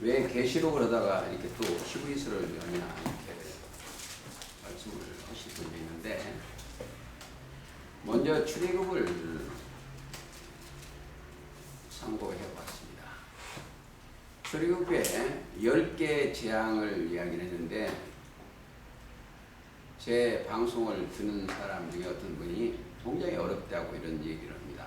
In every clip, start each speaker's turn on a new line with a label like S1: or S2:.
S1: 왜 계시록을 하다가 이렇게 또 히브리서를 하냐 이렇게 말씀을 하실 분이 있는데, 먼저 출애굽을 참고해 봤습니다. 출애굽에 10개의 재앙을 이야기를 했는데, 제 방송을 듣는 사람 중에 어떤 분이 굉장히 어렵다고 이런 얘기를 합니다.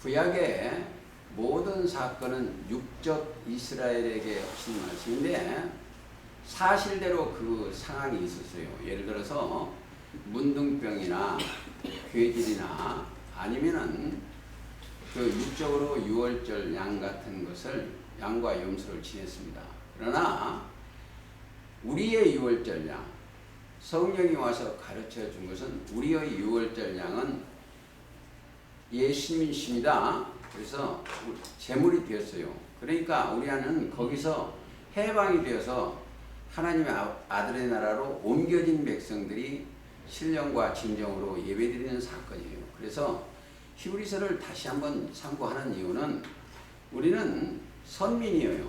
S1: 구약의 모든 사건은 육적 이스라엘에게 하신 말씀인데, 사실대로 그 상황이 있었어요. 예를 들어서 문둥병이나 괴질이나 아니면은 그 육적으로 유월절 양 같은 것을, 양과 염소를 지냈습니다. 그러나 우리의 유월절 양, 성령이 와서 가르쳐 준 것은 우리의 유월절 양은 예수님이십니다. 그래서 제물이 되었어요. 그러니까 우리는 거기서 해방이 되어서 하나님의 아들의 나라로 옮겨진 백성들이 신령과 진정으로 예배드리는 사건이에요. 그래서 히브리서를 다시 한번 참고하는 이유는 우리는 선민이에요.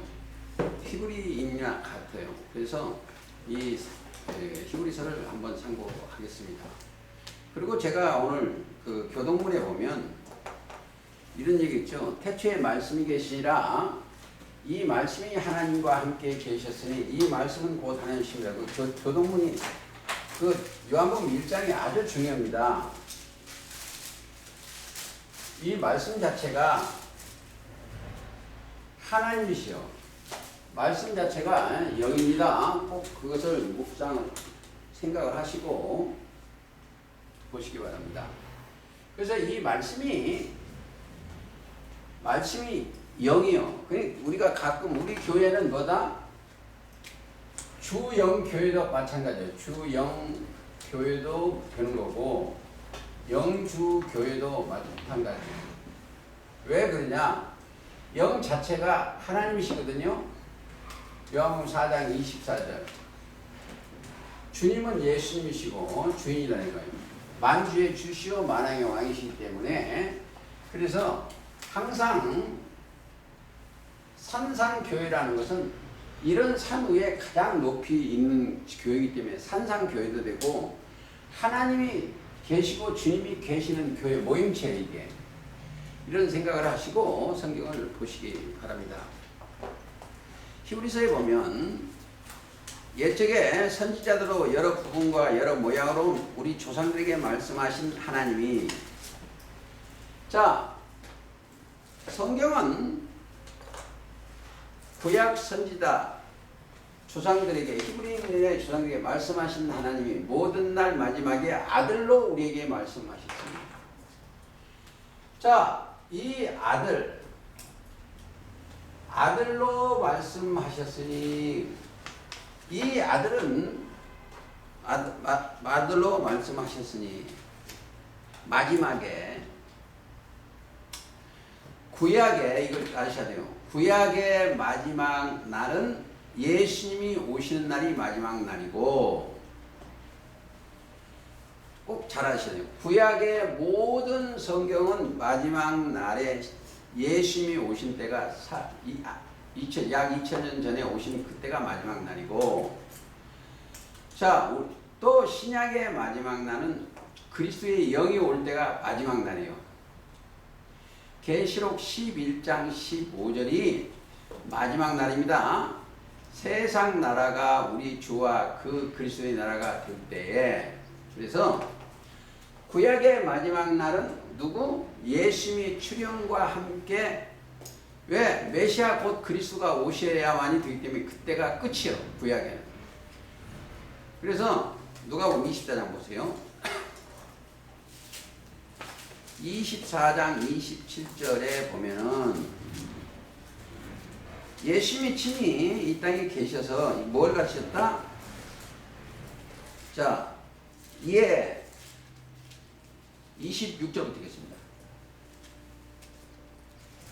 S1: 히브리인이나 같아요. 그래서 이 히브리서를 한번 참고하겠습니다. 그리고 제가 오늘 그 교동문에 보면 이런 얘기 있죠. 태초에 말씀이 계시니라, 이 말씀이 하나님과 함께 계셨으니 이 말씀은 곧 하나님이시라고. 교동문이 그 요한복음 1장이 아주 중요합니다. 이 말씀 자체가 하나님이시여, 말씀 자체가 영입니다. 꼭 그것을 생각을 하시고 보시기 바랍니다. 그래서 이 말씀이 영이요. 우리가 가끔 우리 교회는 뭐다? 주영 교회도 마찬가지예요. 주영 교회도 되는 거고 영주 교회도 마찬가지예요. 왜 그러냐? 영 자체가 하나님이시거든요. 요한복음 4장 24절. 주님은 예수님이시고 주인이라는 거예요. 만주의 주시오 만왕의 왕이시기 때문에, 그래서 항상 산상교회라는 것은 이런 산 위에 가장 높이 있는 교회이기 때문에 산상교회도 되고, 하나님이 계시고 주님이 계시는 교회 모임체예요. 이게 이런 생각을 하시고 성경을 보시기 바랍니다. 히브리서에 보면 옛적에 선지자들로 여러 부분과 여러 모양으로 우리 조상들에게 말씀하신 하나님이, 자, 성경은 구약 선지자 조상들에게, 히브리인의 조상들에게 말씀하신 하나님이 모든 날 마지막에 아들로 우리에게 말씀하셨습니다. 자, 이 아들로 말씀하셨으니, 이 아들은 아들로 말씀하셨으니 마지막에 구약에, 이걸 아셔야 돼요. 구약의 마지막 날은 예수님이 오시는 날이 마지막 날이고, 꼭 잘 아셔야 돼요. 구약의 모든 성경은 마지막 날에 예수님이 오신 때가 약 2000년 전에 오신 그때가 마지막 날이고, 자, 또 신약의 마지막 날은 그리스도의 영이 올 때가 마지막 날이에요. 계시록 11장 15절이 마지막 날입니다. 세상 나라가 우리 주와 그 그리스도의 나라가 될 때에, 그래서 구약의 마지막 날은 누구? 예수님의 출현과 함께, 왜? 메시아 곧 그리스도가 오셔야만이 되기 때문에 그때가 끝이요, 구약에는. 그래서 누가복음 24장 보세요. 24장 27절에 보면은 예수님이 친히 이 땅에 계셔서 뭘 가르치셨다? 자, 26절부터 읽겠습니다.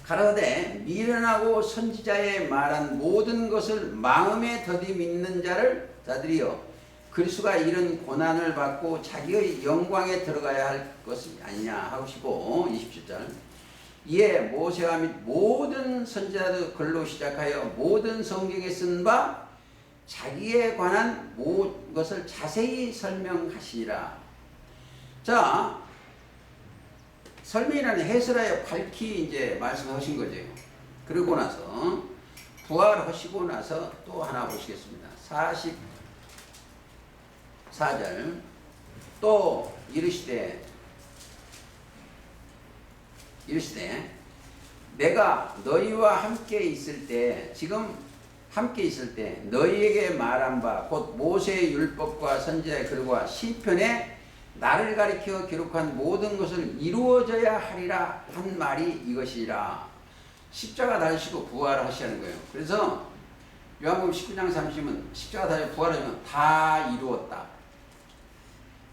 S1: 가라사대 미련하고 선지자의 말한 모든 것을 마음에 더디 믿는 자들이여, 그리스도가 이런 고난을 받고 자기의 영광에 들어가야 할 것이 아니냐 하시고, 27절 이에 모세와 및 모든 선지자들 글로 시작하여 모든 성경에 쓴 바 자기에 관한 모든 것을 자세히 설명하시니라. 자, 설명이라는 해설하여 밝히 이제 말씀하신 거죠. 그러고 나서 부활하시고 나서 또 하나 보시겠습니다. 44절 또 이르시되 내가 너희와 함께 있을 때, 지금 함께 있을 때 너희에게 말한 바 곧 모세의 율법과 선지자의 글과 시편에 나를 가리켜 기록한 모든 것을 이루어져야 하리라 한 말이 이것이라. 십자가 달리시고 부활하시는 거예요. 그래서 요한복음 19장 30은 십자가 달리고 부활하면 다 이루었다.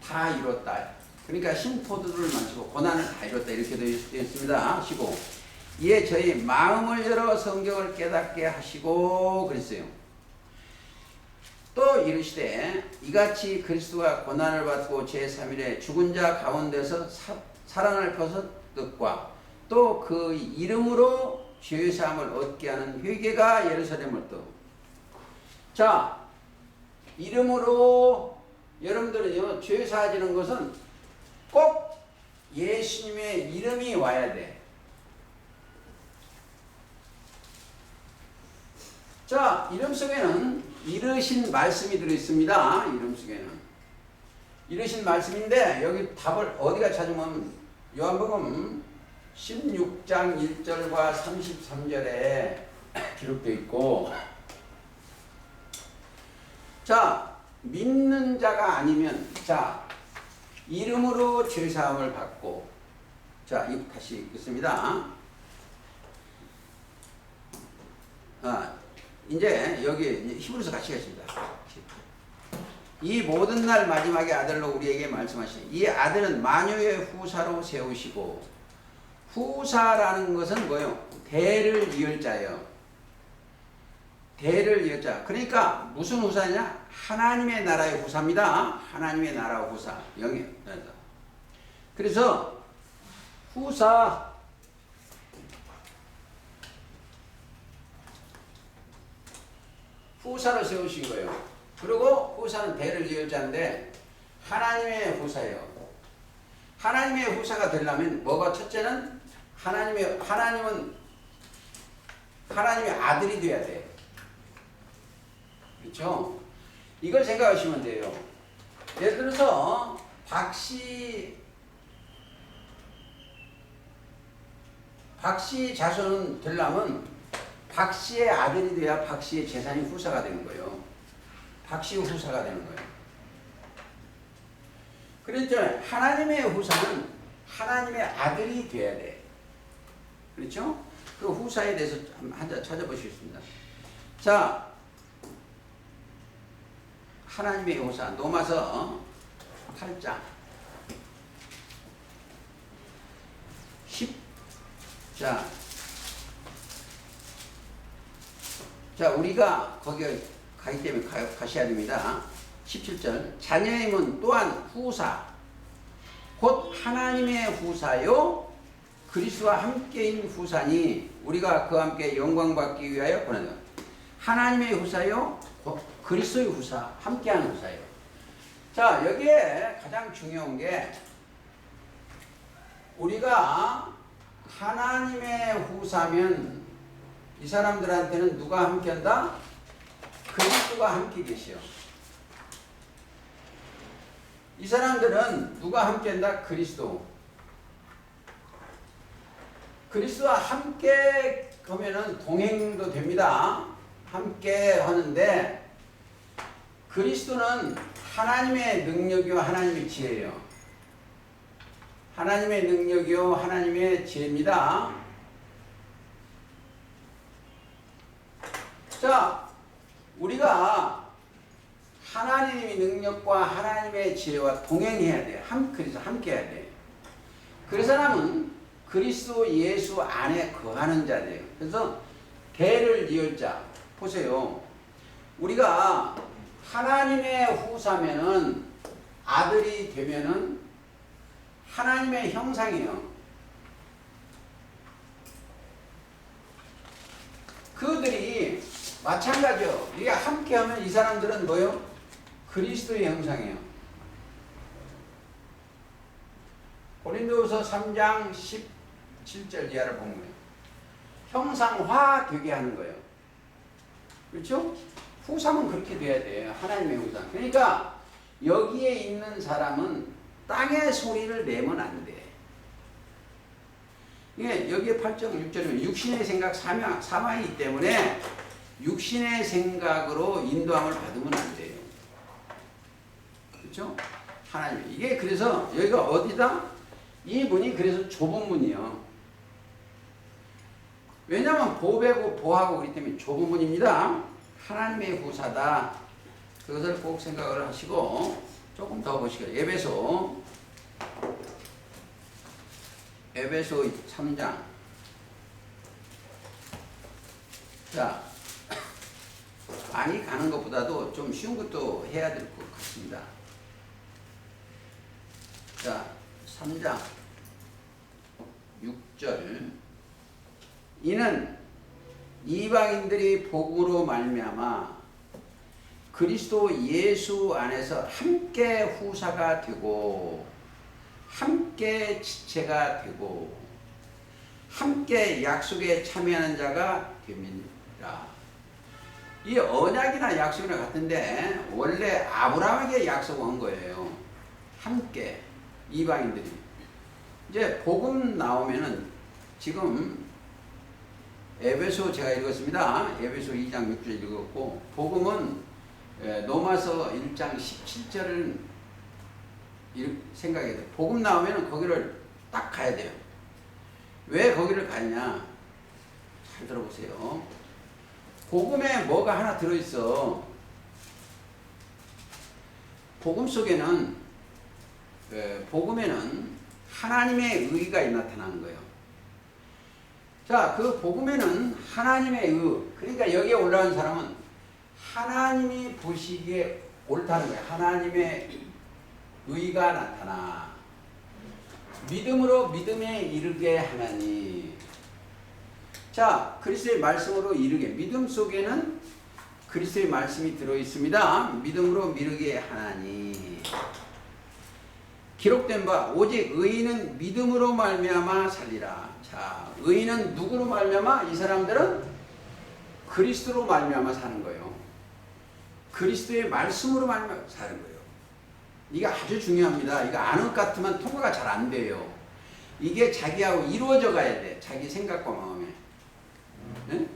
S1: 다 이뤘다. 그러니까 신포도를 마치고 고난을 다 이뤘다. 이렇게 되어 있습니다. 15. 이에 저희 마음을 열어 성경을 깨닫게 하시고 그랬어요. 또 이르시되 이같이 그리스도가 고난을 받고 제3일에 죽은 자 가운데서 살아날 것과 또 그 이름으로 죄사함을 얻게 하는 회개가 예루살렘을 떠. 자, 이름으로 여러분들은요, 죄 사하지는 것은 꼭 예수님의 이름이 와야 돼. 자, 이름 속에는 이르신 말씀이 들어있습니다. 이름 속에는. 이르신 말씀인데, 여기 답을 어디가 찾으면, 요한복음 16장 1절과 33절에 기록되어 있고, 자, 믿는 자가 아니면, 자, 이름으로 죄사함을 받고, 자, 이거 다시 읽겠습니다. 이제 여기 히브리서 같이 가십니다. 이 모든 날 마지막에 아들로 우리에게 말씀하시니 이 아들은 만유의 후사로 세우시고, 후사라는 것은 뭐예요? 대를 이을 자예요. 대를 이을 자. 그러니까 무슨 후사냐? 하나님의 나라의 후사입니다. 하나님의 나라 후사. 영예. 그래서 후사를 세우신 거예요. 그리고 후사는 대를 이을 자인데 하나님의 후사예요. 하나님의 후사가 되려면 뭐가 첫째는 하나님의 아들이 돼야 돼. 그렇죠? 이걸 생각하시면 돼요. 예를 들어서 박씨 자손은 되려면 박씨의 아들이 돼야 박씨의 재산이 후사가 되는 거예요. 박씨 후사가 되는 거예요. 그렇죠? 하나님의 후사는 하나님의 아들이 돼야 돼. 그렇죠? 그 후사에 대해서 한번 찾아보시겠습니다. 자, 하나님의 후사, 로마서 8장 10. 자, 우리가 거기 가기 때문에 가셔야 됩니다. 17절. 자녀의 힘은 또한 후사, 곧 하나님의 후사요 그리스도와 함께인 후사니 우리가 그와 함께 영광 받기 위하여 보낸다. 하나님의 후사요 그리스도의 후사, 함께하는 후사예요. 자, 여기에 가장 중요한 게 우리가 하나님의 후사면 이 사람들한테는 누가 함께한다? 그리스도가 함께 계시오. 이 사람들은 누가 함께한다? 그리스도. 그리스도와 함께 하면은 동행도 됩니다. 함께 하는데 그리스도는 하나님의 능력이요 하나님의 지혜예요. 하나님의 능력이요 하나님의 지혜입니다. 자, 우리가 하나님의 능력과 하나님의 지혜와 동행해야 돼요. 그래서 함께 해야 돼요. 그 사람은 그리스도 예수 안에 거하는 자예요. 그래서 대를 이을 자. 보세요. 우리가 하나님의 후사면은 아들이 되면은 하나님의 형상이에요. 그들이 마찬가지요. 이게 함께하면 이 사람들은 뭐요? 그리스도의 형상이에요. 고린도후서 3장 17절 이하를 보면 형상화 되게 하는 거예요. 그렇죠? 후삼은 그렇게 돼야 돼요. 하나님의 후삼. 그러니까 여기에 있는 사람은 땅의 소리를 내면 안 돼. 이게 여기에 8장 6절이면 육신의 생각 사망이기 때문에 육신의 생각으로 인도함을 받으면 안 돼요. 그렇죠? 하나님. 이게 그래서 여기가 어디다? 이 문이 그래서 좁은 문이요. 왜냐하면 보배고 보하고 그렇기 때문에 좁은 문입니다. 하나님의 후사다. 그것을 꼭 생각을 하시고 조금 더 보시죠. 에베소 3장. 자, 많이 가는 것보다도 좀 쉬운 것도 해야 될 것 같습니다. 자, 3장 6절. 이는 이방인들이 복으로 말미암아 그리스도 예수 안에서 함께 후사가 되고 함께 지체가 되고 함께 약속에 참여하는 자가 됩니다. 이 언약이나 약속이나 같은데 원래 아브라함에게 약속한 거예요. 함께 이방인들이. 이제 복음 나오면은 지금 에베소 제가 읽었습니다. 에베소 2장 6절 읽었고 복음은 로마서 1장 17절을 생각해야 돼요. 복음 나오면 거기를 딱 가야 돼요. 왜 거기를 가냐? 잘 들어보세요. 복음에 뭐가 하나 들어있어. 복음 속에는 복음에는 하나님의 의가 나타나는 거예요. 자, 그 복음에는 하나님의 의, 그러니까 여기에 올라온 사람은 하나님이 보시기에 옳다는 거예요. 하나님의 의가 나타나. 믿음으로 믿음에 이르게 하나니. 자, 그리스도의 말씀으로 이르게. 믿음 속에는 그리스도의 말씀이 들어있습니다. 믿음으로 이르게 하나니. 기록된 바 오직 의인은 믿음으로 말미암아 살리라. 자, 의인은 누구로 말미암아? 이 사람들은 그리스도로 말미암아 사는 거예요. 그리스도의 말씀으로 말미암아 사는 거예요. 이게 아주 중요합니다. 이거 아는 것 같으면 통과가 잘 안 돼요. 이게 자기하고 이루어져 가야 돼. 자기 생각과 마음에. 네?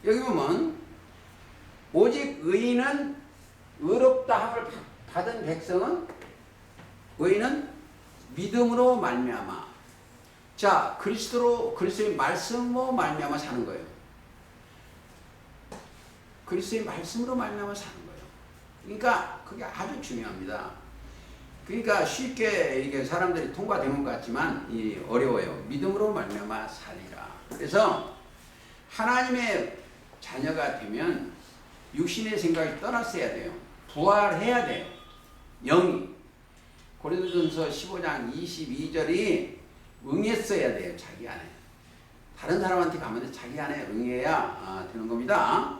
S1: 여기 보면 오직 의인은 의롭다함을 받은 백성은 의인은 믿음으로 말미암아. 자, 그리스도의 말씀으로 말미암아 사는 거예요. 그리스도의 말씀으로 말미암아 사는 거예요. 그러니까 그게 아주 중요합니다. 그러니까 쉽게 이게 사람들이 통과되는 것 같지만 어려워요. 믿음으로 말미암아 살리라. 그래서 하나님의 자녀가 되면 육신의 생각이 떠났어야 돼요. 부활해야 돼요. 영이. 고린도전서 15장 22절이 응했어야 돼요. 자기 안에. 다른 사람한테 가면 자기 안에 응해야 되는 겁니다.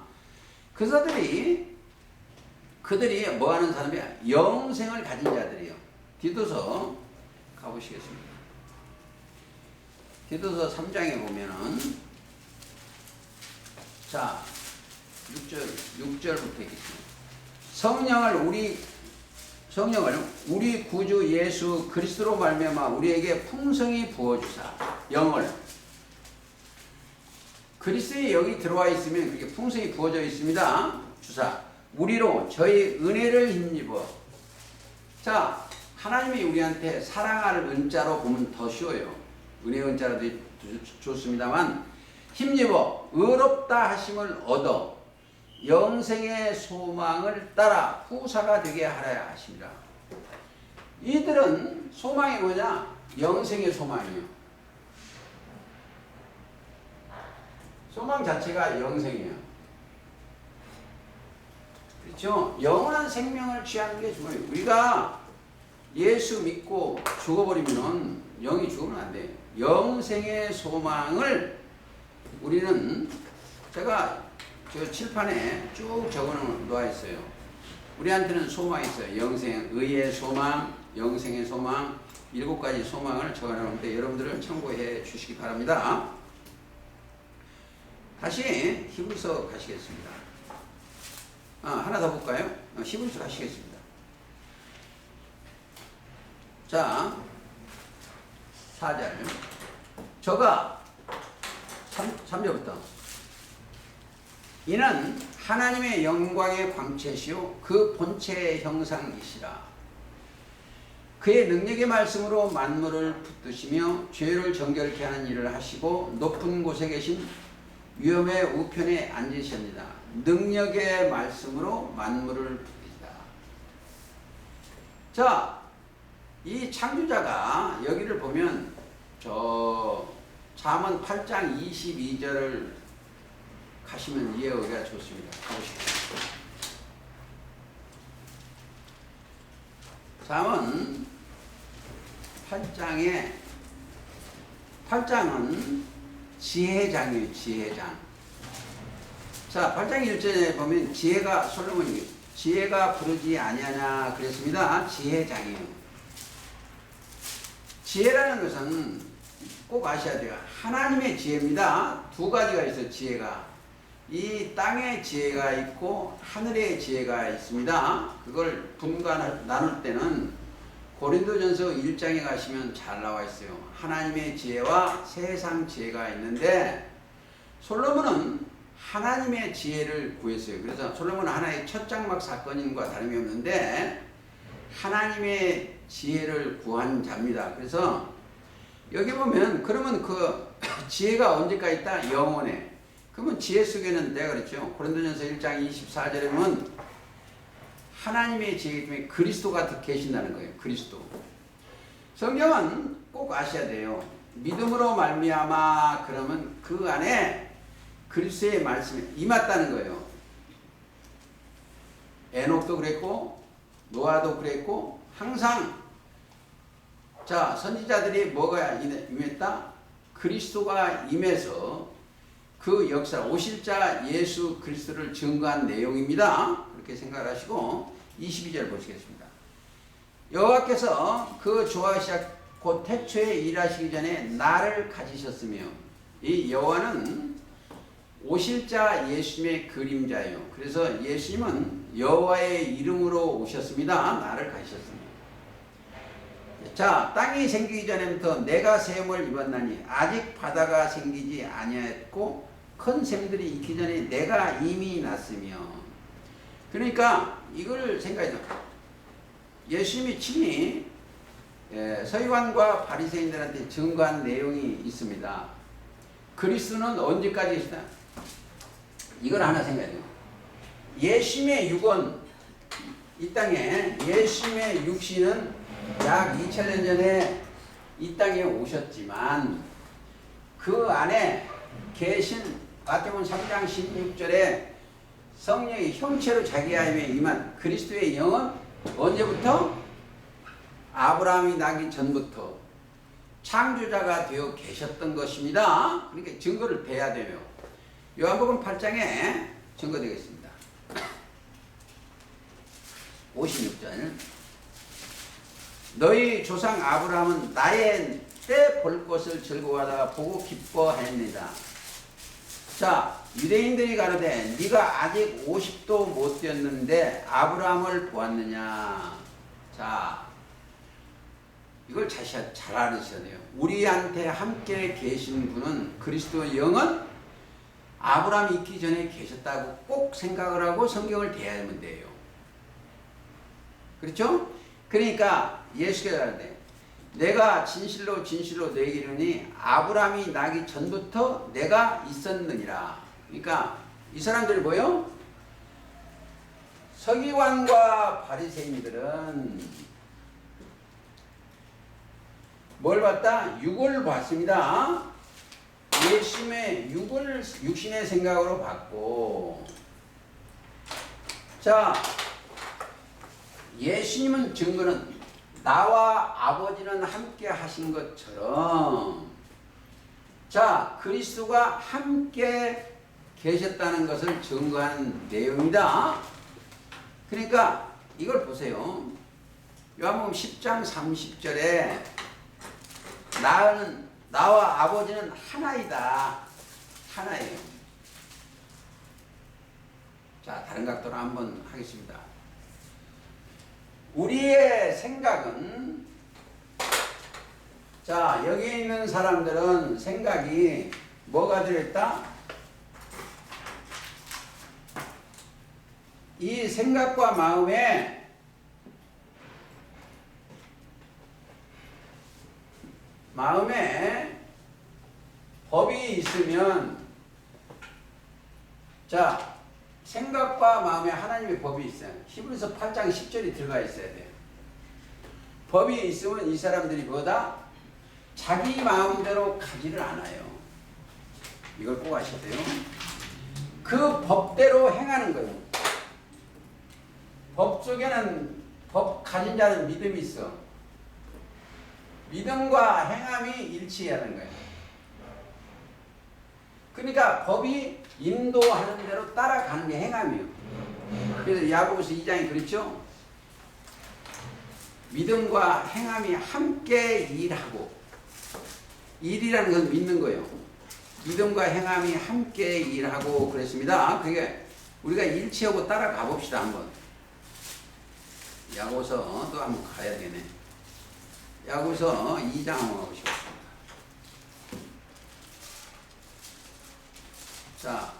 S1: 그들이 뭐 하는 사람이야? 영생을 가진 자들이요. 디도서 가보시겠습니다. 디도서 3장에 보면은 자 6절부터 있겠습니다. 성령을 우리 구주 예수 그리스도로 말미암아 우리에게 풍성히 부어주사. 영을 그리스도의 영이 들어와 있으면 그렇게 풍성히 부어져 있습니다. 주사 우리로 저희 은혜를 힘입어. 자, 하나님이 우리한테 사랑할 은자로 보면 더 쉬워요. 은혜 은자라도 좋습니다만 힘입어 의롭다 하심을 얻어 영생의 소망을 따라 후사가 되게 하라 하십니다. 이들은 소망이 뭐냐? 영생의 소망이에요. 소망 자체가 영생이에요. 그렇죠? 영원한 생명을 취하는 게 중요해요. 우리가 예수 믿고 죽어버리면 영이 죽으면 안 돼요. 영생의 소망을 우리는 제가 저 칠판에 쭉 적어 놓아 있어요. 우리한테는 소망이 있어요. 영생, 의의 소망, 영생의 소망, 7가지 소망을 적어 놓는데 여러분들은 참고해 주시기 바랍니다. 다시 히브리서 가시겠습니다. 하나 더 볼까요? 히브리서 가시겠습니다. 자, 4절. 저가 3절부터 이는 하나님의 영광의 광채시요 그 본체의 형상이시라. 그의 능력의 말씀으로 만물을 붙드시며 죄를 정결케 하는 일을 하시고 높은 곳에 계신 위엄의 우편에 앉으셨니다. 능력의 말씀으로 만물을 붙드시다. 자, 이 창조자가 여기를 보면 저 잠언 8장 22절을 가시면 이해하기가 좋습니다. 가보시죠. 잠언 8장은 지혜장이에요. 지혜장. 자, 8장 1절에 보면 지혜가 솔로몬이 지혜가 부르지 아니하냐 그랬습니다. 지혜장이에요. 지혜라는 것은 꼭 아셔야 돼요. 하나님의 지혜입니다. 2가지가 있어요. 지혜가. 이 땅의 지혜가 있고 하늘의 지혜가 있습니다. 그걸 분간 나눌 때는 고린도전서 1장에 가시면 잘 나와 있어요. 하나님의 지혜와 세상 지혜가 있는데 솔로몬은 하나님의 지혜를 구했어요. 그래서 솔로몬은 하나의 첫 장막 사건인과 다름이 없는데 하나님의 지혜를 구한 자입니다. 그래서 여기 보면 그러면 그 지혜가 언제까지 있다? 영원에. 그러면 지혜 속에는 내가 그랬죠. 고린도전서 1장 24절에 보면 하나님의 지혜이기 때문에 그리스도가 계신다는 거예요. 그리스도. 성경은 꼭 아셔야 돼요. 믿음으로 말미암아 그러면 그 안에 그리스도의 말씀이 임했다는 거예요. 에녹도 그랬고 노아도 그랬고 항상 자 선지자들이 뭐가 임했다? 그리스도가 임해서 그 역사 오실 자 예수 그리스도를 증거한 내용입니다. 그렇게 생각하시고 22절 보시겠습니다. 여호와께서 그 조하시아 곧 태초에 일하시기 전에 나를 가지셨으며 이 여호와는 오실 자 예수님의 그림자예요. 그래서 예수님은 여호와의 이름으로 오셨습니다. 나를 가지셨습니다. 자, 땅이 생기기 전에부터 내가 셈을 입었나니 아직 바다가 생기지 아니하였고 큰 샘들이 있기 전에 내가 이미 났으며. 그러니까 이걸 생각해서 예수님이 친히 서기관과 바리새인들한테 증거한 내용이 있습니다. 그리스도는 언제까지 계시다? 이걸 하나 생각해요. 예수님의 육은 이 땅에 예수님의 육신은 약 2000년 전에 이 땅에 오셨지만 그 안에 계신 마태복음 3장 16절에 성령이 형체로 자기 안에 임한 그리스도의 영은 언제부터? 아브라함이 나기 전부터 창조자가 되어 계셨던 것입니다. 그러니까 증거를 배야 되며 요한복음 8장에 증거되겠습니다. 56절 너희 조상 아브라함은 나의 때 볼 것을 즐거워하다가 보고 기뻐하였느니라. 자, 유대인들이 가로되 네가 아직 50도 못 되었는데 아브라함을 보았느냐. 자, 이걸 잘 알으셔야 돼요. 우리한테 함께 계신 분은 그리스도의 영은 아브라함이 있기 전에 계셨다고 꼭 생각을 하고 성경을 대하면 돼요. 그렇죠? 그러니까 예수께서 가로되 내가 진실로 진실로 너에게 이르니 아브라함이 나기 전부터 내가 있었느니라. 그러니까 이 사람들이 뭐요? 서기관과 바리새인들은 뭘 봤다? 육을 봤습니다. 예수님의 육신의 생각으로 봤고, 자, 예수님은 증거는 나와 아버지는 함께 하신 것처럼, 자, 그리스도가 함께 계셨다는 것을 증거하는 내용이다. 그러니까 이걸 보세요. 요한복음 10장 30절에 나와 아버지는 하나이다. 하나예요. 자, 다른 각도로 한번 하겠습니다. 우리의 생각은, 자, 여기 있는 사람들은 생각이 뭐가 들어있다? 이 생각과 마음에 법이 있으면, 자, 생각과 마음에 하나님의 법이 있어요. 히브리서 8장 10절이 들어가 있어야 돼요. 법이 있으면 이 사람들이 뭐다? 자기 마음대로 가지를 않아요. 이걸 꼭 아셔야 돼요. 그 법대로 행하는 거예요. 법 속에는, 법 가진 자는 믿음이 있어. 믿음과 행함이 일치하는 거예요. 그러니까 법이 인도하는 대로 따라가는 게 행함이에요. 그래서 야고보서 2장이 그렇죠? 믿음과 행함이 함께 일하고, 일이라는 건 믿는 거예요. 믿음과 행함이 함께 일하고 그랬습니다. 그게 우리가 일치하고 따라가 봅시다. 한번 야고보서 또 한번 가야 되네. 야고보서 2장 한번 가보시겠습니다. 자,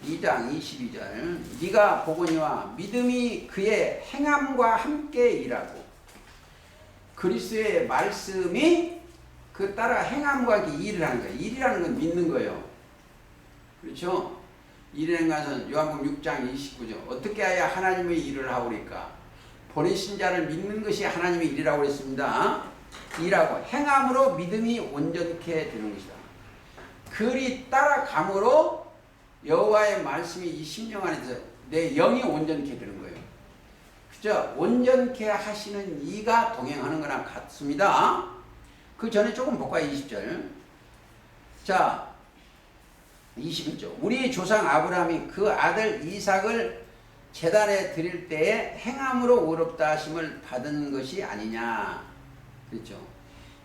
S1: 2장 22절. 네가 보거니와 믿음이 그의 행함과 함께 일하고 그리스도의 말씀이 그 따라 행함과 일을 하는 거예요. 일이라는 건 믿는 거예요. 그렇죠? 일이라는 것은 요한복음 6장 29절. 어떻게 하여 하나님의 일을 하오리까? 보내신 자를 믿는 것이 하나님의 일이라고 했습니다. 일하고 행함으로 믿음이 온전케 되는 것이다. 그리 따라감으로 여호와의 말씀이 이 심령 안에서 내 영이 온전케 되는 거예요. 그죠? 온전케 하시는 이가 동행하는 거랑 같습니다. 그 전에 조금 볼까요? 20절. 자, 21절. 우리 조상 아브라함이 그 아들 이삭을 제단에 드릴 때에 행함으로 의롭다 하심을 받은 것이 아니냐. 그렇죠?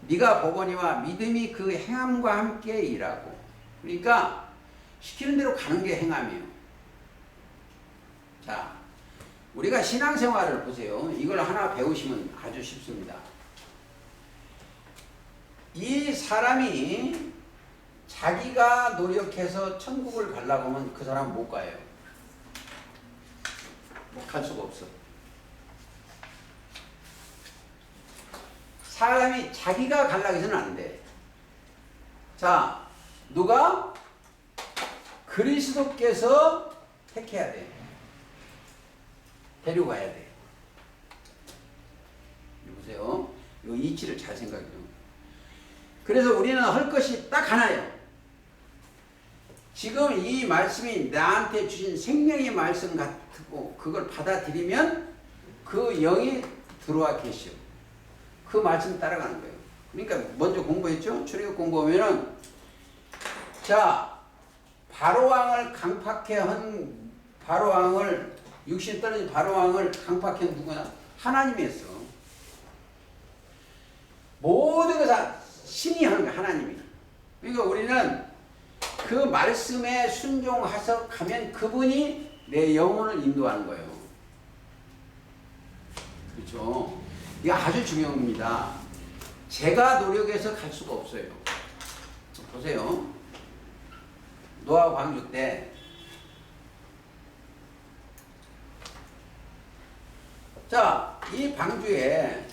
S1: 네가 보거니와 믿음이 그 행함과 함께 일하고. 그러니까 시키는 대로 가는 게 행함이에요. 자, 우리가 신앙생활을 보세요. 이걸 하나 배우시면 아주 쉽습니다. 이 사람이 자기가 노력해서 천국을 가려고 하면 그 사람은 못 가요. 갈 수가 없어. 사람이 자기가 가려고 해서는 안 돼. 자, 누가? 그리스도께서 택해야 돼. 데려가야 돼. 보세요. 이 이치를 잘 생각해요. 그래서 우리는 할 것이 딱 하나예요. 지금 이 말씀이 나한테 주신 생명의 말씀 같고 그걸 받아들이면 그 영이 들어와 계시오. 그 말씀 따라가는 거예요. 그러니까 먼저 공부했죠? 출애굽 공부하면은, 자, 바로왕을 강팍해 한, 바로왕을, 육신 떨어진 바로왕을 강팍해 한 누구냐? 하나님이 했어. 모든 것을 신이 하는 거야, 하나님이. 그러니까 우리는 그 말씀에 순종해서 가면 그분이 내 영혼을 인도하는 거예요. 그렇죠? 이게 아주 중요합니다. 제가 노력해서 갈 수가 없어요. 보세요. 노아 광주 때, 자, 이 방주에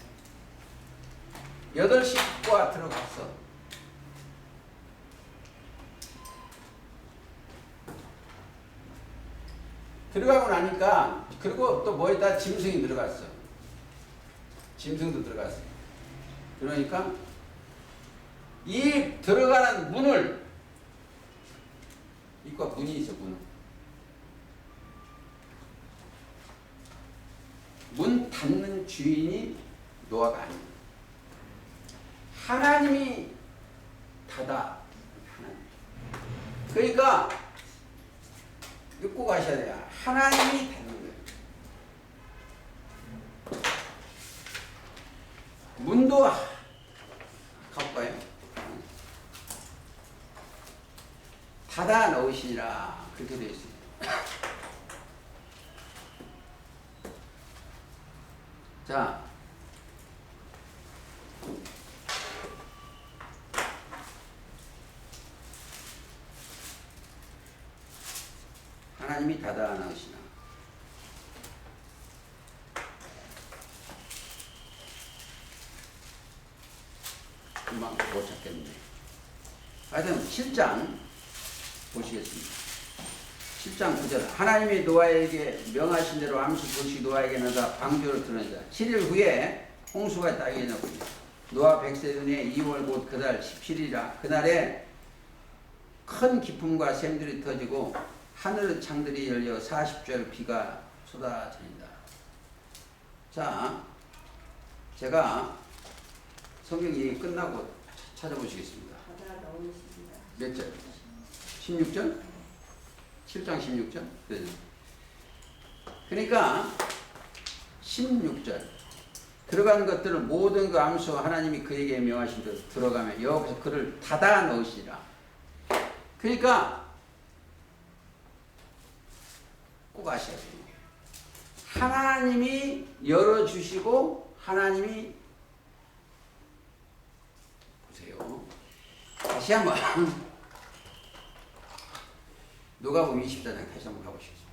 S1: 8식구가 들어갔어. 들어가고 나니까, 그리고 또 뭐에다 짐승이 들어갔어. 짐승도 들어갔어. 그러니까 이 들어가는 문을, 입구가 문이 있어. 문 닫는 주인이 노아가 아니야. 하나님이 닫아. 하나님. 그러니까 읽고 가셔야 돼요. 하나님이 되는 거예요. 문도 가볼까요? 닫아 넣으시니라 그렇게 되어 있습니다. 자, 하나님이 닫아 넣으시나. 금방 못 찾겠네. 하여튼 7장 보시겠습니다. 7장 9절 하나님이 노아에게 명하신 대로 암수 불식 노아에게 나다 방주를 드러내자. 7일 후에 홍수가 땅에 나오니 노아 100세 전에 2월 곧 그달 17일이라 그날에 큰 기품과 샘들이 터지고 하늘의 창들이 열려 40절 비가 쏟아진다. 자, 제가 성경 얘기 끝나고 찾아보시겠습니다. 몇 절? 16절? 7장 16절? 그러니까 16절 들어간 것들은 모든 그 암수 하나님이 그에게 명하신 대로 들어가면 여기서 그를 닫아 넣으시라. 그러니까 꼭 아셔야 돼요. 하나님이 열어주시고 하나님이 보세요. 다시 한번 누가복음 24장 다시 한번 가보시겠습니다.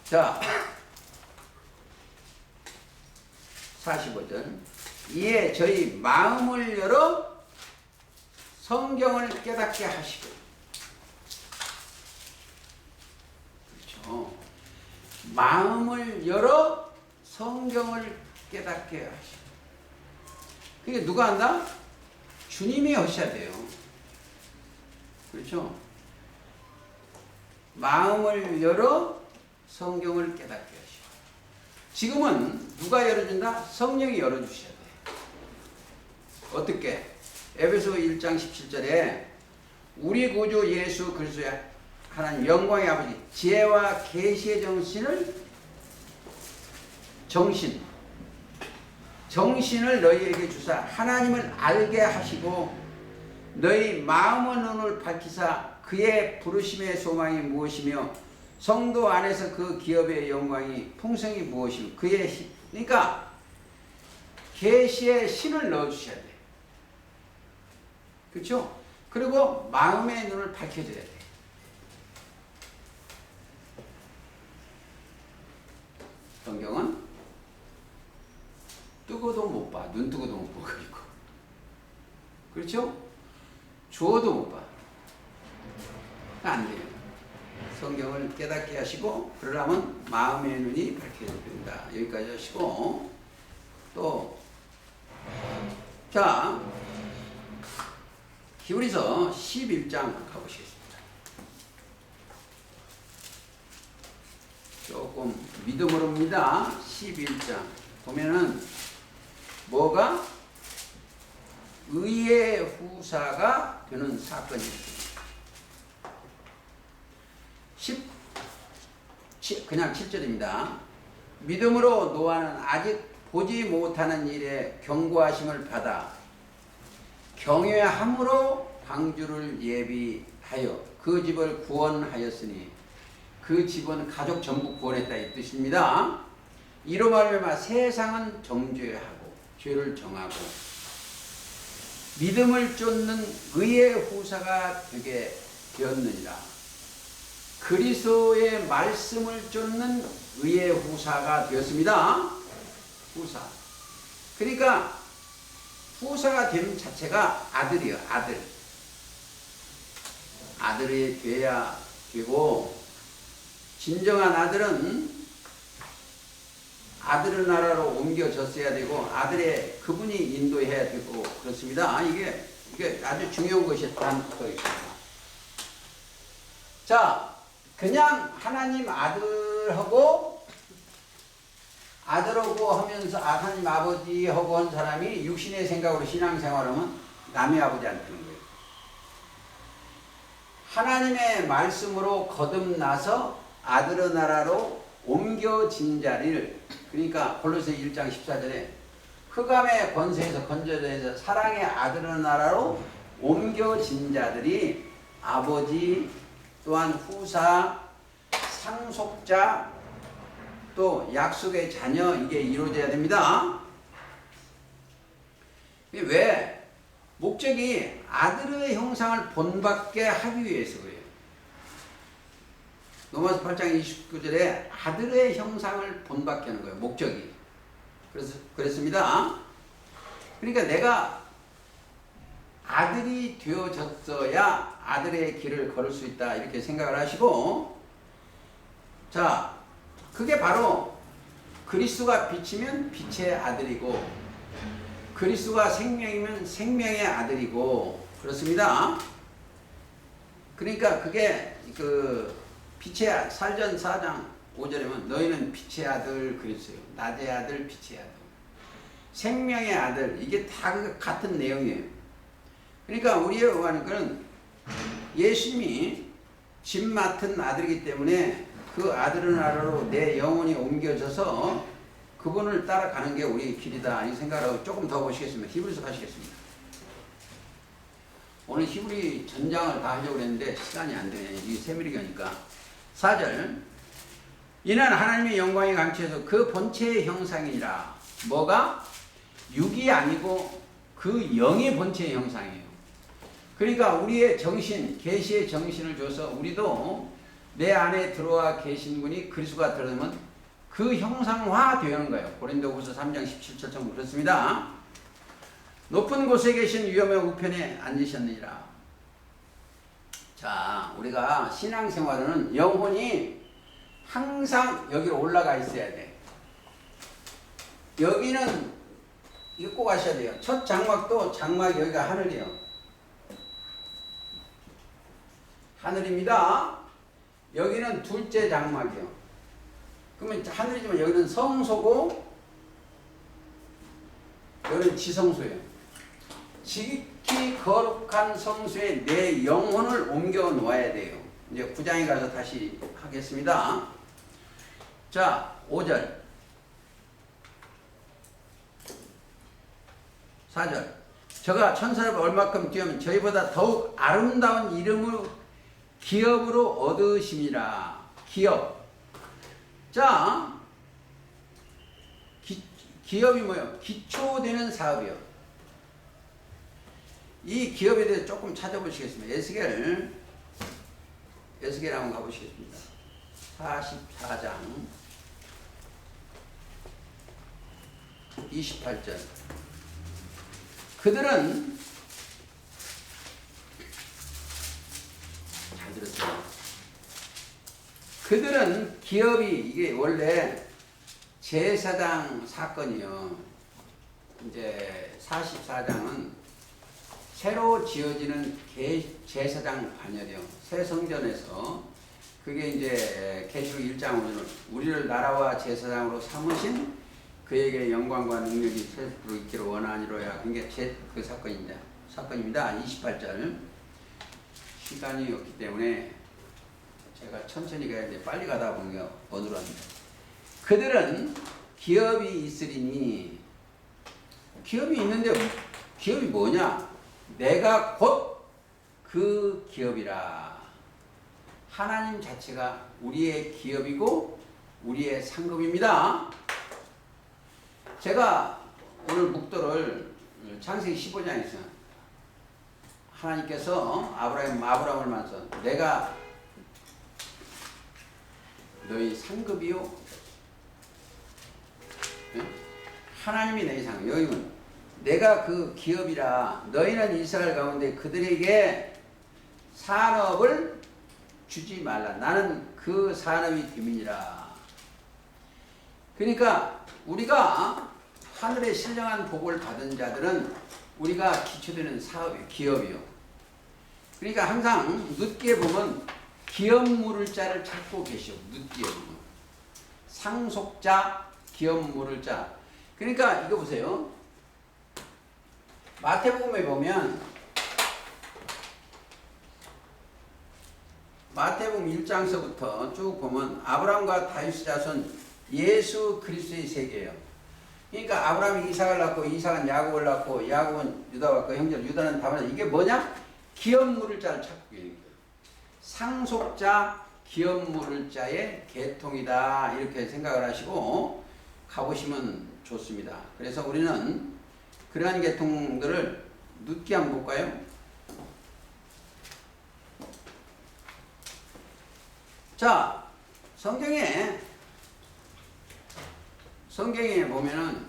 S1: 자, 45절 이에 저희 마음을 열어 성경을 깨닫게 하시고, 그렇죠. 마음을 열어 성경을 깨닫게 하시고. 그게 누가 한다? 주님이 하셔야 돼요. 그렇죠. 마음을 열어 성경을 깨닫게 하시고. 지금은 누가 열어준다? 성령이 열어주셔야 돼. 어떻게? 에베소 1장 17절에 우리 구주 예수 그리스도의 하나님 영광의 아버지 지혜와 계시의 정신을 너희에게 주사 하나님을 알게 하시고 너희 마음의 눈을 밝히사 그의 부르심의 소망이 무엇이며 성도 안에서 그 기업의 영광이 풍성이 무엇이며 그의 그러니까 계시의 신을 넣어주셔야 돼. 그렇죠? 그리고 마음의 눈을 밝혀줘야 돼. 성경은 뜨고도 못 봐. 눈 뜨고도 못 보고 있고. 그렇죠? 주어도 못 봐. 안 돼요. 성경을 깨닫게 하시고 그러려면 마음의 눈이 밝혀져야 된다. 여기까지 하시고 또 자 히브리서 11장 가보시겠습니다. 조금 믿음으로입니다. 11장 보면은 뭐가 의의 후사가 되는 사건이 있습니다. 그냥 7절입니다. 믿음으로 노아는 아직 보지 못하는 일에 경고하심을 받아 경외함으로 방주를 예비하여 그 집을 구원하였으니 그 집은 가족 전부 구원했다 이 뜻입니다. 이로 말미암아 세상은 정죄하고 죄를 정하고 믿음을 쫓는 의의 후사가 되게 되었느니라. 그리스도의 말씀을 쫓는 의의 후사가 되었습니다. 후사. 그러니까 후사가 됨 자체가 아들이에요. 아들. 아들이 돼야 되고 진정한 아들은 아들의 나라로 옮겨졌어야 되고 아들의 그분이 인도해야 되고 그렇습니다. 이게 아주 중요한 것이 담겨 있습니다. 자, 그냥 하나님 아들하고 하면서 하나님 아버지하고 한 사람이 육신의 생각으로 신앙생활하면 남의 아버지한테 되는 거예요. 하나님의 말씀으로 거듭나서 아들의 나라로 옮겨진 자를, 그러니까 골로새 1장 14절에 흑암의 권세에서 건져져서 사랑의 아들의 나라로 옮겨진 자들이 아버지 또한 후사 상속자 또 약속의 자녀, 이게 이루어져야 됩니다. 왜? 목적이 아들의 형상을 본받게 하기 위해서 그래요. 로마서 8장 29절에 아들의 형상을 본받게 하는 거예요. 목적이. 그랬습니다. 그러니까 내가 아들이 되어졌어야 아들의 길을 걸을 수 있다, 이렇게 생각을 하시고, 자, 그게 바로 그리스도가 빛이면 빛의 아들이고 그리스도가 생명이면 생명의 아들이고 그렇습니다. 그러니까 그게 그 빛의 살전 4장 5절이면 너희는 빛의 아들 그리스도요, 낮의 아들 빛의 아들, 생명의 아들, 이게 다 같은 내용이에요. 그러니까 우리의 의하는 예수님이 집 맡은 아들이기 때문에 그 아들의 나라로 내 영혼이 옮겨져서 그분을 따라가는 게 우리의 길이다, 이 생각을 조금 더 보시겠습니다. 히브리서 가시겠습니다. 오늘 히브리 전장을 다 하려고 했는데 시간이 안 되네. 이 세밀이니까. 4절. 이는 하나님의 영광이 강치해서 그 본체의 형상이라. 뭐가? 육이 아니고 그 영의 본체의 형상이에요. 그러니까 우리의 정신, 계시의 정신을 줘서 우리도 내 안에 들어와 계신 분이 그리스도가 들어오면 그 형상화 되는 거예요. 고린도후서 3장 17절처럼 그렇습니다. 높은 곳에 계신 위엄의 우편에 앉으셨느니라. 자, 우리가 신앙생활은 영혼이 항상 여기로 올라가 있어야 돼. 여기는 이거 꼭 아셔야 돼요. 첫 장막도 장막 여기가 하늘이에요. 하늘입니다. 여기는 둘째 장막이요. 그러면 하늘이지만 여기는 성소고 여기는 지성소예요. 지극히 거룩한 성소에 내 영혼을 옮겨 놓아야 돼요. 이제 9장에 가서 다시 하겠습니다. 자, 5절 4절. 저가 천사를 얼마큼 뛰면 저희보다 더욱 아름다운 이름을 기업으로 얻으심이라. 기업. 자, 기업이 뭐예요? 기초되는 사업이요. 이 기업에 대해서 조금 찾아보시겠습니다. 에스겔 한번 가보시겠습니다. 44장 28절. 그들은 잘 들었어요. 그들은 기업이, 이게 원래 제사장 사건이요. 이제 44장은 새로 지어지는 제사장 관열이요. 새 성전에서 그게 이제 계시록 1장으로는 우리를 나라와 제사장으로 삼으신 그에게 영광과 능력이 세세로 있기를 원하니로야. 그게 그 사건입니다. 28절. 시간이 없기 때문에 제가 천천히 가야 돼. 빨리 가다 보면 어눌합니다. 그들은 기업이 있으리니. 기업이 있는데 기업이 뭐냐? 내가 곧 그 기업이라. 하나님 자체가 우리의 기업이고 우리의 상급입니다. 제가 오늘 묵도를 창세기 15장에서 하나님께서 아브라함을 만나서 내가 너희 상급이요. 하나님이 내 상급. 여기는 내가 그 기업이라. 너희는 이스라엘 가운데 그들에게 산업을 주지 말라. 나는 그 산업이 됨이니라. 그러니까 우리가 하늘의 신령한 복을 받은 자들은 우리가 기초되는 사업이에요. 기업이요. 그러니까 항상 늦게 보면 기업 물을 자를 찾고 계시오. 늦게 보면 상속자, 기업 물을 자. 그러니까 이거 보세요. 마태복음에 보면 마태복음 1장서부터 쭉 보면 아브라함과 다윗의 자손 예수 그리스도의 세계예요. 그러니까 아브라함이 이삭을 낳고 이삭은 야곱을 낳고 야곱은 유다와 그 형제 유다는 다만 이게 뭐냐? 기업 물을 자를 찾고 있는 거예요. 상속자 기업 물을 자의 계통이다 이렇게 생각을 하시고 가보시면 좋습니다. 그래서 우리는 그러한 계통들을 늦게 한번 볼까요? 자, 성경에 보면은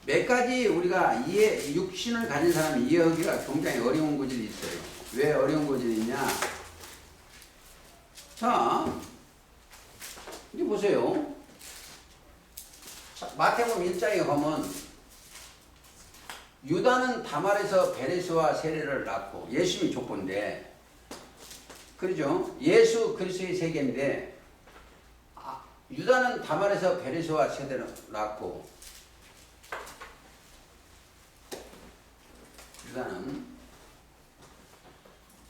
S1: 몇 가지 우리가 육신을 가진 사람이 이해하기가 굉장히 어려운 고질이 있어요. 왜 어려운 고질이 있냐? 자, 이제 보세요. 마태복음 1장에 보면 유다는 다말에서 베레스와 세례를 낳고 예수님이 족보인데 그러죠? 예수 그리스도의 세계인데 유다는 다말에서 베레스와 세례를 낳고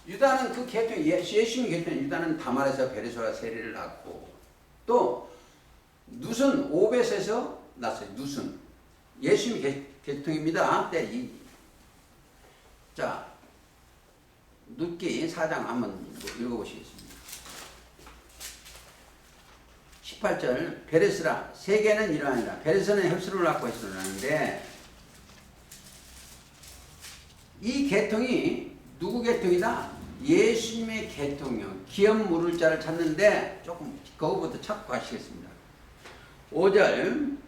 S1: 유다는 그 계통 예수님 계통 유다는 다말에서 베레스와 세례를 낳고 또 룻은 오벳에서 났어요. 룻은 예수님 계통입니다. 자, 룻기 4장 한번 읽어보시겠습니다. 18절 베레스라 세계는 이러하니라. 베레스는 헵스를 낳고 헵스를 낳는데 이 계통이 누구 계통이다? 예수님의 계통이요. 기업 물을 자를 찾는데 조금 그거부터 찾고 가시겠습니다. 5절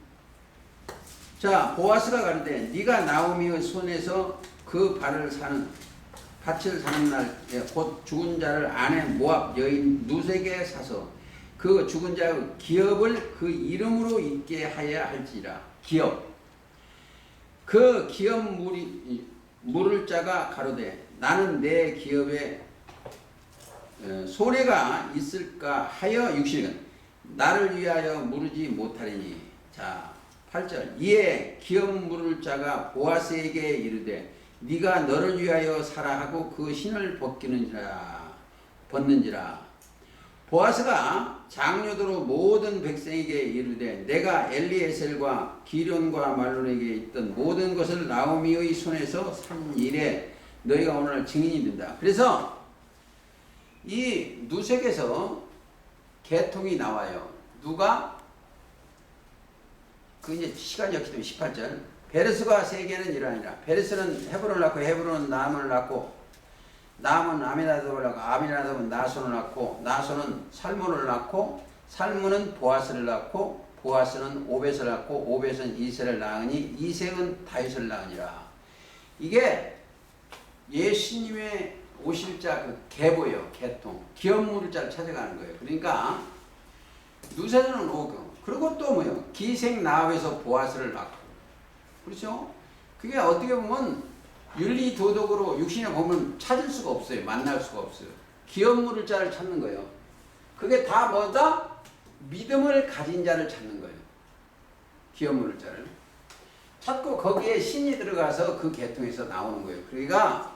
S1: 자 보아스가 가는데 네가 나오미의 손에서 그 밭을 사는 날 곧 죽은 자를 아내 모압 여인 룻에게 사서 그 죽은 자의 기업을 그 이름으로 있게 하여야 할지라. 기업 그 기업 물을 자가 가로되 나는 내 기업에 손해가 있을까 하여 육신은 나를 위하여 물으지 못하리니. 자 8절 이에 기업 물을 자가 보아스에게 이르되 네가 너를 위하여 사라 하고 그 신을 벗는지라. 보아스가 장로도로 모든 백성에게 이르되 내가 엘리에셀과 기련과 말론에게 있던 모든 것을 나오미의 손에서 산 일에 너희가 오늘 증인이 된다. 그래서 이 룻에게서 계통이 나와요. 누가? 그 이제 시간이 없기 때문에 18절 베레스가 세계는 이러하니라. 베레스는 헤브론을 낳고 헤브론은 나암을 낳고 나암은 아미나답을 낳고 아미나답은 나손을 낳고 나손은 살몬을 낳고 살몬은 보아스를 낳고 보아스는 오벳을 낳고 오벳은 이세를 낳으니 이세는 다윗을 낳으니라. 이게 예수님의 오실 자 그 계보예요. 계통 기업 물을 자를 찾아가는 거예요. 그러니까 룻에서는 오경 그리고 또 뭐요? 기생 나합에서 보아스를 낳고 그렇죠? 그게 어떻게 보면 윤리 도덕으로 육신에 보면 찾을 수가 없어요. 만날 수가 없어요. 기업 물을 자를 찾는 거예요. 그게 다 뭐다? 믿음을 가진 자를 찾는 거예요. 기업 물을 자를 찾고 거기에 신이 들어가서 그 계통에서 나오는 거예요. 그러니까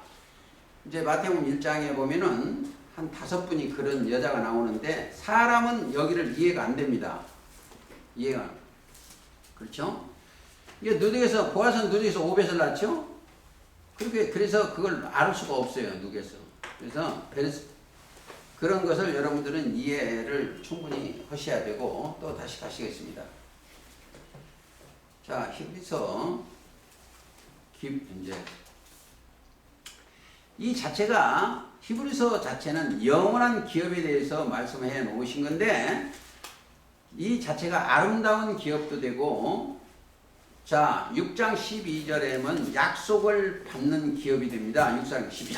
S1: 이제 마태복음 1장에 보면은 한 5분이 그런 여자가 나오는데 사람은 여기를 이해가 안 됩니다. 이해가 그렇죠? 이게 누룩에서 보아스는 누룩에서 오벳을 낳죠? 그래서 그걸 알 수가 없어요. 누룩에서. 그래서 그런 것을 여러분들은 이해를 충분히 하셔야 되고 또 다시 가시겠습니다. 자, 히브리서 이제 이 자체가 히브리서 자체는 영원한 기업에 대해서 말씀해 놓으신 건데 이 자체가 아름다운 기업도 되고 자 6장 12절에는 약속을 받는 기업이 됩니다. 6장 12절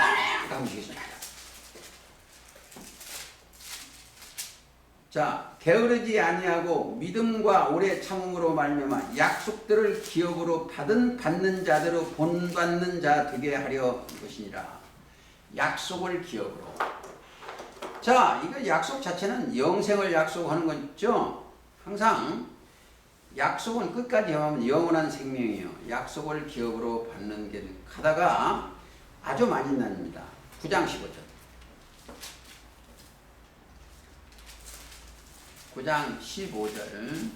S1: 가보시겠습니다. 자 게으르지 아니하고 믿음과 오래 참음으로 말미암아 약속들을 기업으로 받는 자대로 본받는 자 되게 하려 것이니라. 약속을 기업으로. 자, 이거 약속 자체는 영생을 약속하는 거죠. 항상 약속은 끝까지 하면 영원한 생명이에요. 약속을 기업으로 받는 게 하다가 아주 많은 날입니다. 9장 15절. 9장 15절.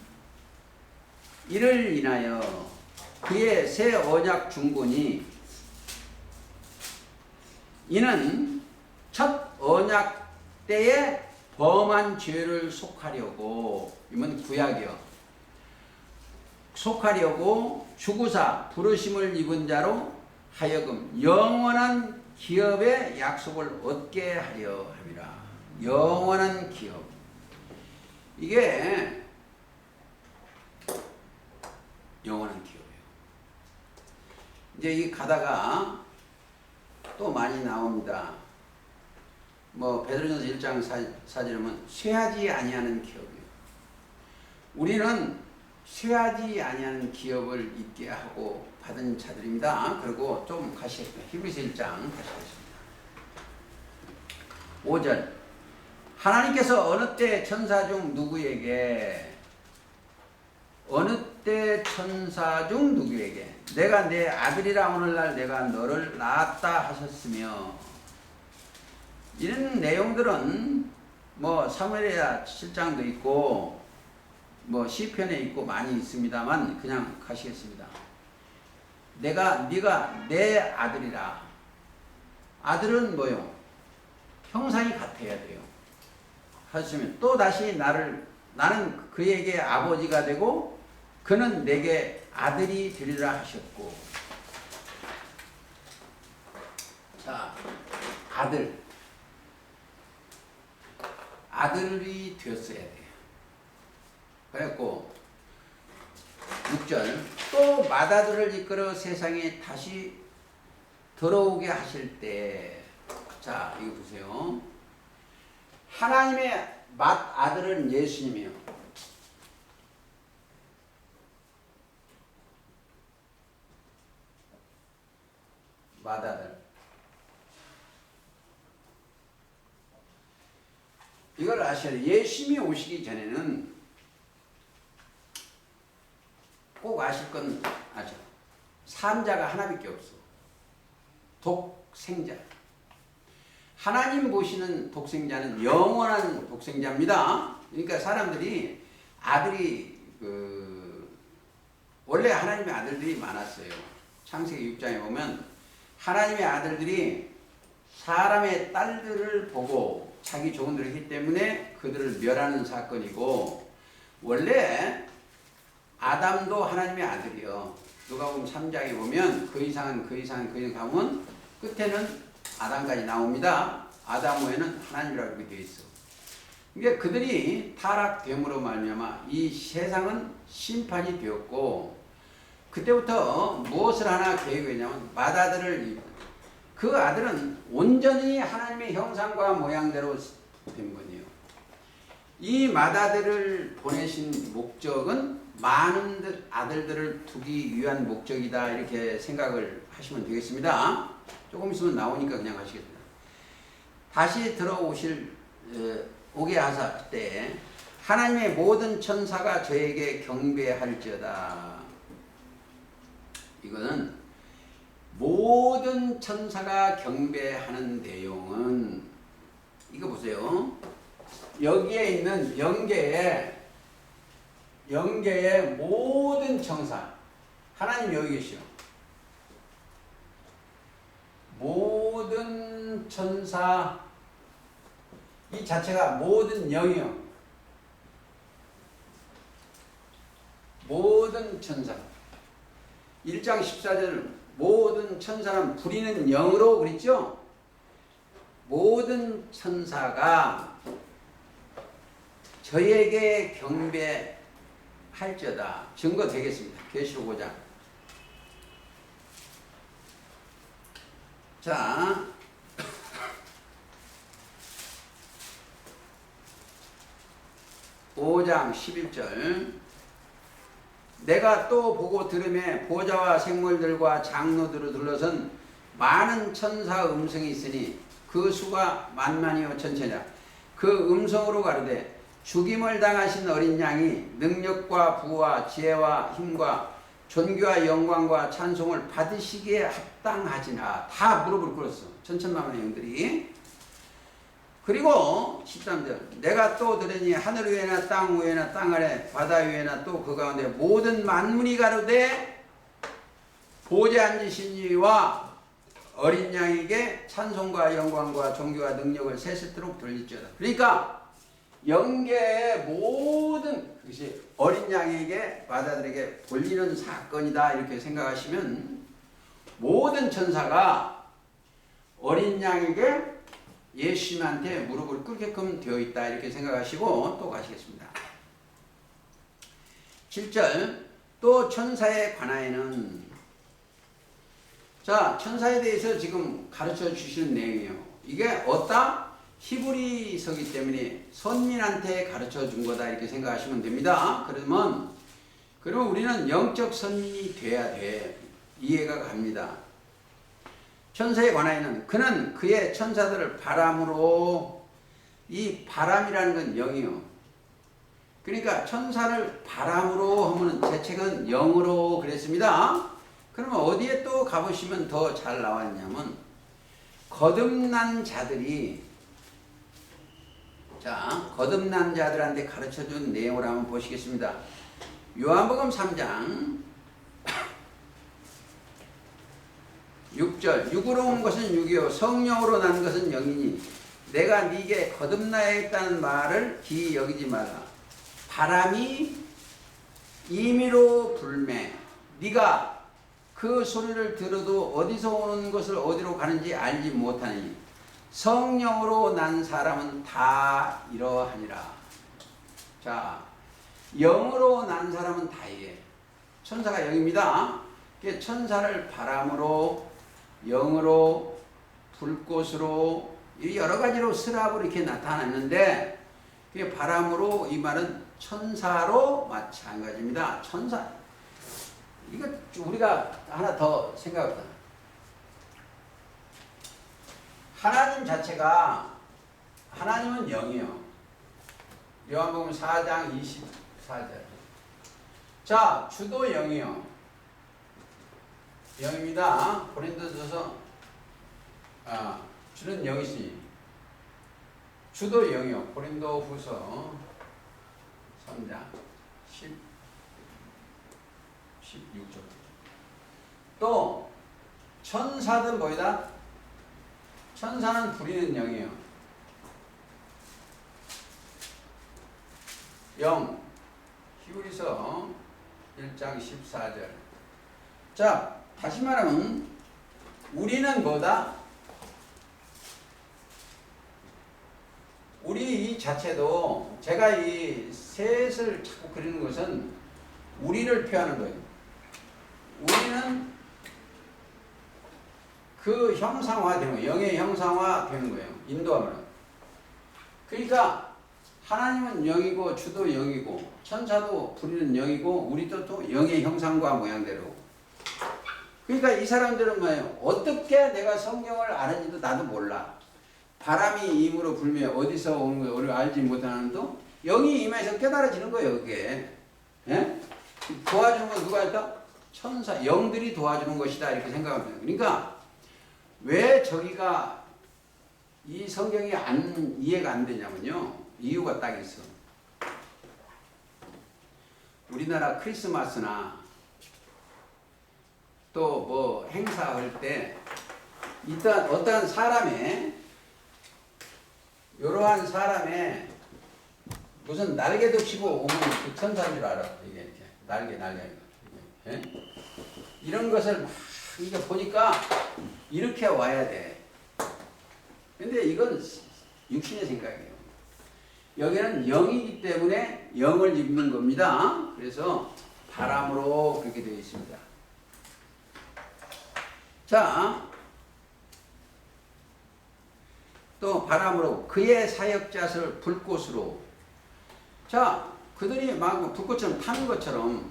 S1: 이를 인하여 그의 새 언약 중본이 이는 첫 언약 때에 범한 죄를 속하려고, 이건 구약이요, 속하려고 주구사 부르심을 입은 자로 하여금 영원한 기업의 약속을 얻게 하려 함이라. 영원한 기업. 이게 영원한 기업이에요. 이제 이 가다가 또 많이 나옵니다. 뭐 베드로전서 1장 4절에 보면 쇠하지 아니하는 기업이요. 우리는 쇠하지 아니하는 기업을 있게 하고 받은 자들입니다. 그리고 좀 가시겠습니다. 히브리서 1장 다시 하겠습니다. 5절. 하나님께서 어느 때 천사 중 누구에게, 어느 때 천사 중 누구에게 내가 내 아들이라 오늘날 내가 너를 낳았다 하셨으며, 이런 내용들은 뭐 사무엘하 7장도 있고 뭐 시편에 있고 많이 있습니다만 그냥 가시겠습니다. 네가 내 아들이라. 아들은 뭐요? 형상이 같아야 돼요. 하셨으면 또 다시 나는 그에게 아버지가 되고 그는 내게 아들이 되리라 하셨고. 자, 아들이 되었어야 돼요. 그랬고 6절. 또 맏아들을 이끌어 세상에 다시 들어오게 하실 때, 자 이거 보세요. 하나님의 맏아들은 예수님이요. 맏아들. 이걸 아셔야 돼요. 예수님이 오시기 전에는 꼭 아실 건 아죠. 산자가 하나밖에 없어. 독생자. 하나님 보시는 독생자는 영원한 독생자입니다. 그러니까 사람들이 아들이 원래 하나님의 아들들이 많았어요. 창세기 6장에 보면 하나님의 아들들이 사람의 딸들을 보고 자기 좋은 대로 했기 때문에 그들을 멸하는 사건이고, 원래 아담도 하나님의 아들이요. 누가복음 3장에 보면 그 이상은 가면 끝에는 아담까지 나옵니다. 아담 후에는 하나님이라고 그렇게 되어 있어. 그러니까 그들이 타락됨으로 말미암아 이 세상은 심판이 되었고, 그때부터 무엇을 하나 계획했냐면 맏아들을, 그 아들은 온전히 하나님의 형상과 모양대로 된 거예요. 이 맏아들을 보내신 목적은 많은 아들들을 두기 위한 목적이다, 이렇게 생각을 하시면 되겠습니다. 조금 있으면 나오니까 그냥 하시겠습니다. 다시 오게 하사 때 하나님의 모든 천사가 저에게 경배할지어다. 이거는 모든 천사가 경배하는 내용은, 이거 보세요. 여기에 있는 영계의 모든 천사, 하나님 여기 계시오. 모든 천사, 이 자체가 모든 영이요. 모든 천사. 1장 14절 모든 천사는 부리는 영으로 그랬죠? 모든 천사가 저에게 경배할지어다. 증거 되겠습니다. 계시록 5장. 자, (5장 11절) 내가 또 보고 들음에 보좌와 생물들과 장로들을 둘러선 많은 천사 음성이 있으니 그 수가 만만이요 천천이라. 그 음성으로 가로되 죽임을 당하신 어린 양이 능력과 부와 지혜와 힘과 존귀와 영광과 찬송을 받으시기에 합당하지나. 다 무릎을 꿇었어. 천천만만의 영들이. 그리고 13절 내가 또 들으니 하늘 위에나 땅 위에나 땅 아래 바다 위에나 또 그 가운데 모든 만물이 가로되 보좌에 앉으신 이와 어린 양에게 찬송과 영광과 존귀와 능력을 세세토록 돌릴지어다. 그러니까 영계의 모든 그것이 어린 양에게 바다들에게 돌리는 사건이다 이렇게 생각하시면 모든 천사가 어린 양에게 예수님한테 무릎을 꿇게끔 되어 있다 이렇게 생각하시고 또 가시겠습니다. 7절 또 천사에 관하여는 자 천사에 대해서 지금 가르쳐 주시는 내용이에요. 이게 어따 히브리서기 때문에 선민한테 가르쳐 준 거다 이렇게 생각하시면 됩니다. 그러면 우리는 영적 선민이 돼야 돼. 이해가 갑니다. 천사에 관하여는 그는 그의 천사들을 바람으로 이 바람이라는 건 영이요. 그러니까 천사를 바람으로 하면 제 책은 영으로 그랬습니다. 그러면 어디에 또 가보시면 더 잘 나왔냐면 거듭난 자들이 거듭난 자들한테 가르쳐준 내용을 한번 보시겠습니다. 요한복음 3장 6절 육으로 온 것은 육이요 성령으로 난 것은 영이니 내가 네게 거듭나야겠다는 말을 기이 여기지 마라. 바람이 임의로 불매 네가 그 소리를 들어도 어디서 오는 것을 어디로 가는지 알지 못하니 성령으로 난 사람은 다 이러하니라. 자, 영으로 난 사람은 다 이래. 천사가 영입니다. 천사를 바람으로 영으로 불꽃으로 여러 가지로 스랍으로 이렇게 나타났는데 그게 바람으로 이 말은 천사로 마찬가지입니다. 천사 이거 우리가 하나 더 생각합니다. 하나님 자체가 하나님은 영이요. 요한복음 4장 24절. 자 주도 영이요. 영입니다. 고린도서서 주는 영이시니 주도 영이요. 고린도후서 3장 16절. 또 천사는 뭐이다? 천사는 부리는 영이요. 영 히브리서 1장 14절. 자 다시 말하면 우리는 뭐다? 우리 이 자체도 제가 이 셋을 자꾸 그리는 것은 우리를 표하는 거예요. 우리는 그 형상화되는 거예요. 영의 형상화되는 거예요. 인도하면. 그러니까 하나님은 영이고 주도 영이고 천사도 부리는 영이고 우리도 또 영의 형상과 모양대로. 그러니까 이 사람들은 뭐예요? 어떻게 내가 성경을 아는지도 나도 몰라. 바람이 임으로 불며 어디서 오는 거예요? 우리가 알지 못하는도 영이 임해서 깨달아지는 거예요. 그게. 예? 도와주는 건 누가 했다? 천사, 영들이 도와주는 것이다. 이렇게 생각합니다. 그러니까 왜 저기가 이 성경이 이해가 안 되냐면요. 이유가 딱 있어. 우리나라 크리스마스나 또 뭐 행사할 때 일단 어떠한 사람의 이러한 사람의 무슨 날개도 치고 오면 그 천사인 줄 알아. 이게 이렇게 날개 예? 이런 것을 막 이게 보니까 이렇게 와야 돼. 근데 이건 육신의 생각이에요. 여기는 영이기 때문에 영을 입는 겁니다. 그래서 바람으로 그렇게 되어 있습니다. 자, 또 바람으로 그의 사역자를 불꽃으로. 자, 그들이 막 불꽃처럼 타는 것처럼.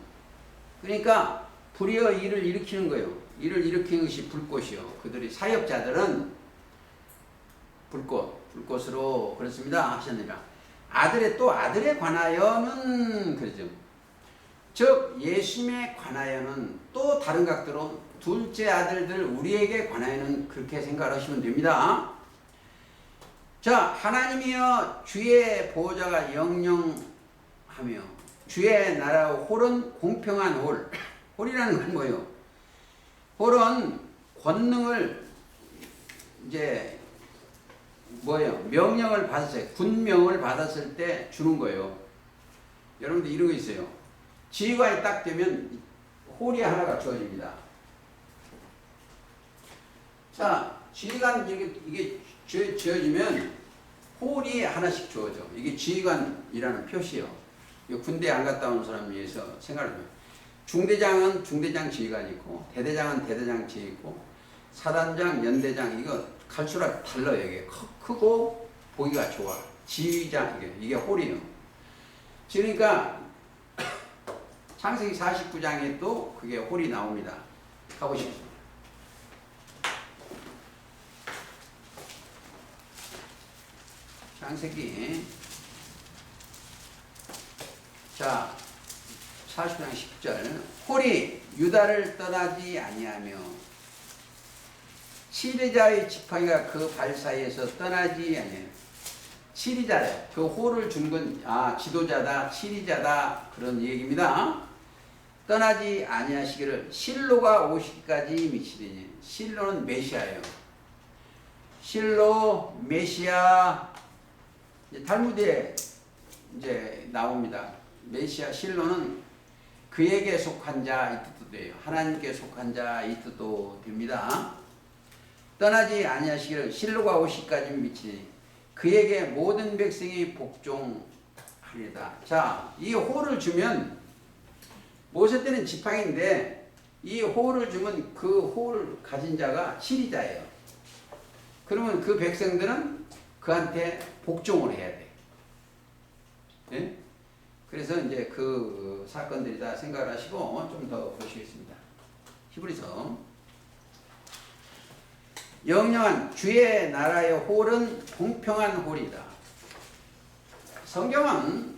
S1: 그러니까 불이여 일을 일으키는 거예요. 일을 일으키는 것이 불꽃이요. 그들이 사역자들은 불꽃으로 그렇습니다 하셨느니라. 아들에 관하여는 그러죠. 즉 예수님에 관하여는 또 다른 각도로 둘째 아들들 우리에게 관하여는 그렇게 생각하시면 됩니다. 자, 하나님이여 주의 보호자가 영영하며 주의 나라 홀은 공평한 홀. 홀이라는 건 뭐예요? 홀은 권능을 이제 뭐예요? 명령을 받았어요. 군명을 받았을 때 주는 거예요. 여러분들 이런 거 있어요. 지휘관이 딱 되면 홀이 하나가 주어집니다. 자, 지휘관 이게 지어지면 홀이 하나씩 주어져. 이게 지휘관이라는 표시예요. 군대 안 갔다 온 사람 위해서 생각하면 중대장은 중대장 지휘관이 있고 대대장은 대대장 지휘 있고 사단장, 연대장 이거 갈수록 달라요. 이게 크고 보기가 좋아. 지휘장 이게 홀이에요. 그러니까 창세기 49장에 또 그게 홀이 나옵니다. 가보십시오. 창세기 자 40장 10절 홀이 유다를 떠나지 아니하며 치리자의 지팡이가 그 발 사이에서 떠나지 아니하며 치리자래. 그 홀을 준 건 지도자다 치리자다 그런 얘기입니다. 떠나지 아니하시기를 실로가 오시기까지 미치리니 실로는 메시아예요. 실로 메시아 탈무드에 이제 나옵니다. 메시아 실로는 그에게 속한 자 이 뜻도 돼요. 하나님께 속한 자 이 뜻도 됩니다. 떠나지 아니하시기를 실로가 오시기까지 미치니 그에게 모든 백성이 복종하리다. 자, 이 홀을 주면 모세 때는 지팡이인데 이 홀을 주면 그 홀을 가진 자가 치리자예요. 그러면 그 백성들은 그한테 복종을 해야 돼. 네? 그래서 이제 그 사건들이 다 생각을 하시고 좀 더 보시겠습니다. 히브리서 영영한 주의 나라의 홀은 공평한 홀이다. 성경은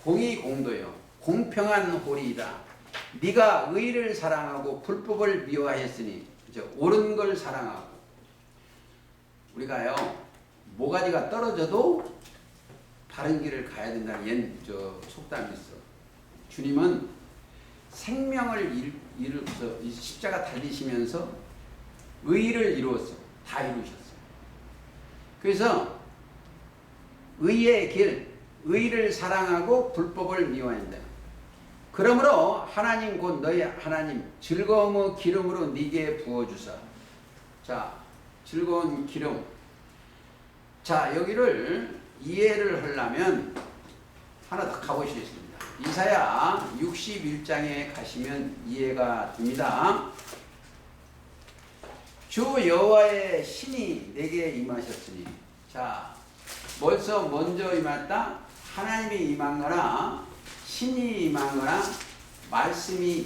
S1: 공의 공도요. 공평한 홀이다. 네가 의를 사랑하고 불법을 미워하였으니 옳은 걸 사랑하고 우리가요 모가지가 떨어져도 바른 길을 가야 된다는 속담이 있어. 주님은 생명을 이루어서 십자가 달리시면서 의를 이루었어. 다 이루셨어요. 그래서 의의 길, 의를 사랑하고 불법을 미워한다. 그러므로 하나님 곧 너희 하나님 즐거움의 기름으로 네게 부어주사. 자, 즐거운 기름. 자, 여기를 이해를 하려면 하나 더 가보시겠습니다. 이사야 61장에 가시면 이해가 됩니다. 주 여호와의 신이 내게 임하셨으니. 자, 먼저 임했다. 하나님이 임한 거나 신이 임한 거나 말씀이